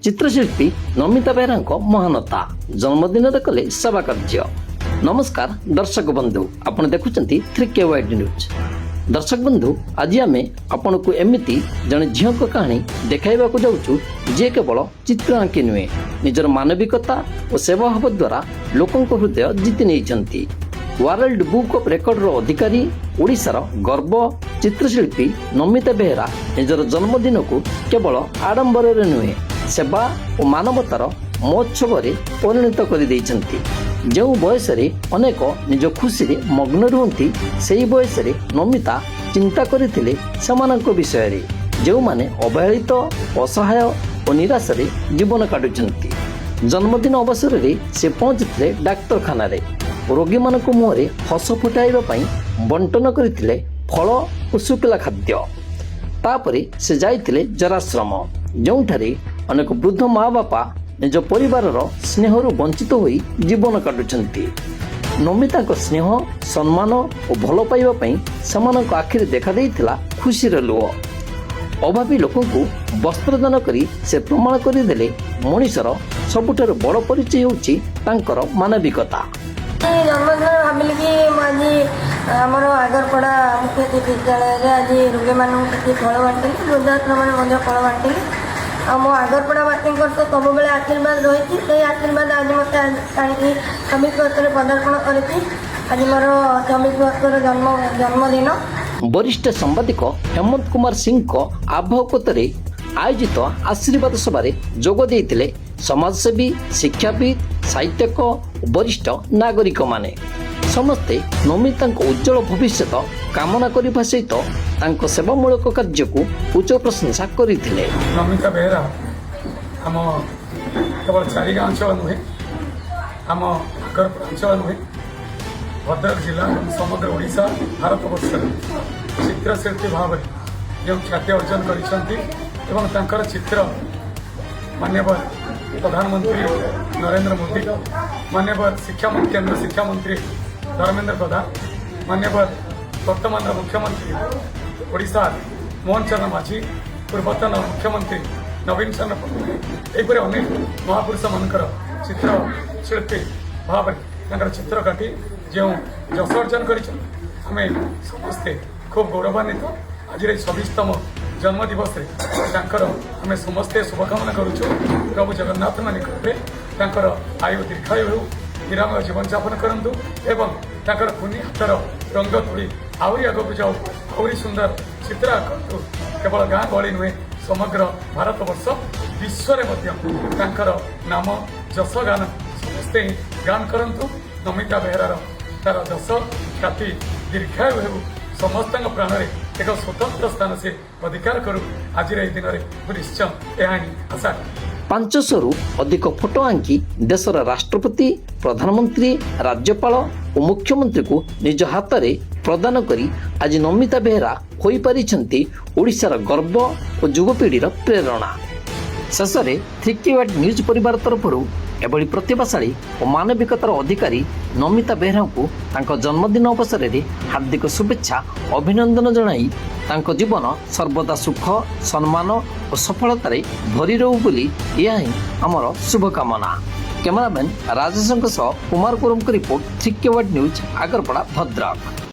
चित्रशिल्पी नमिता बेहरा महानता जन्मदिन कले सेवा कार्य। नमस्कार दर्शक बंधु, आपण देखुचंती 3K वाइड न्यूज। दर्शक बंधु, आज आम आपण को एमती जड़े झील को कहानी देखाइबा को जाऊँ जे केवल चित्र आंकी नुहे निजर मानविकता और सेवा भाव द्वारा लोकों हृदय जीति नहीं। वर्ल्ड बुक ऑफ रेकर्ड रो अधिकारी ओडिशार गर्व चित्रशिल्पी नमिता बेहरा निजर जन्मदिन को केवल आडंबर नुहे सेवा और मानवतार महोत्सव परिणत कर जो बयस अनेक निज खुशी मग्न रुहति से बयस नमिता चिंता करथिले समानक विषय जो माने अवहेलित असहाय और निराश जीवन काटुचंती। जन्मदिन अवसर में से पहुंचते डाक्तरखाना रोगी मान मुहरे हस फुटाइबा बंटन करथिले फल और शुक्ला खाद्य। तापरे से जाइथिले जराश्रम जोठारे अनेक वृद्ध माँ बापा निज परिवार स्नेहरु वंचित होई जीवन काटुचंती। नमिता स्नेह सम्मान और भल पाइबा समानक आखिरे देखा देइथिला खुशीर लुह। अभावी लोक वस्त्रदान करी से प्रमाण करदेले मनीषर सबुठार बड़ परिचय होउची तांकर मानविकता। जन्मदिन भाविली कि आमर आगरपड़ा मुख्य विद्यालय आज रोगी मानक किसी फल बांटिली, वृद्धाश्रम में फल बांटिली। मो आगरपड़ावासी तो सब बेले आशीर्वाद रही से आशीर्वाद आज मत आनी 24 वर्ष पदार्पण करी। आज मोर 24 वर्षर जन्मदिन। वरिष्ठ सांबादिक हेमंत कुमार सिंह आह्वायकतारे आयोजित आशीर्वाद सभारे जोग देइतिले समाजसेवी, शिक्षाविद, साहित्यक, वरिष्ठ नागरिक माने समस्ते नमिता उज्जवल भविष्य कामना करने सहित सेवामूलक कार्य को उच्च प्रशंसा करथिले। नमिता बेहरा आम केवल चारिगाँ अंचल नुहे आम आगरपड़ा अंचल नुहे भद्रक जिला समग्र ओडिशा भारत वर्ष चित्रशिल्पी भाव जो ख्याति अर्जन कर चित्र मान्यवर प्रधानमंत्री नरेंद्र मोदी, मान्यवर केंद्र शिक्षा मंत्री धर्मेंद्र प्रधान, मान्यवर वर्तमान मुख्यमंत्री ओडिशा मोहन चरण माझी, पूर्वतन मुख्यमंत्री नवीन चंद्र पट्टनायक यहपरि अनेक महापुरुष मानकर चित्रशिल्पी भाव चित्र काटी जो यश अर्जन कर समस्ते खूब गौरवान्वित। आज 26तम जन्म दिवस आम समस्ते शुभकामना करुचु। प्रभु जगन्नाथ निकट आयु दीर्घायु हो, निरामय जीवन यापन करूँ एवं पुनि हाथर रंग तुड़ी आहरी आगक जाऊ, आहरी सुंदर चित्र आंकतु। केवल गाँ गहली नुहे समग्र भारत वर्ष विश्व नाम जस गान समस्ते गान करंतु। नमिता बेहरार तार जस ख्याति दीर्घायु हो, समस्त प्राण में एक स्वतंत्र स्थान से अधिकार करू। आज दिन में निश्चय यह आशा। 500 अधिक फोटो आंकी देशर राष्ट्रपति, प्रधानमंत्री, राज्यपाल और मुख्यमंत्री को निज हाथ में प्रदान करी आज नमिता बेहरा होई पारिछंती ओडिशार गर्व और युवपीढ़ी प्रेरणा। शेष में 3K वाइड न्यूज परिवार तरफ एभली प्रतिभाशाली और मानविकतार अधिकारी नमिता बेहरा को तांको जन्मदिन अवसर में हार्दिक शुभेच्छा अभिनंदन जणाई तांको जीवन सर्वदा सुख, सम्मान और सफलतार भरी रहू बोली यह ही आमर शुभकामना। कैमरामैन राजेश कुमार कोरम report 3K wide news Agarpada Bhadrak.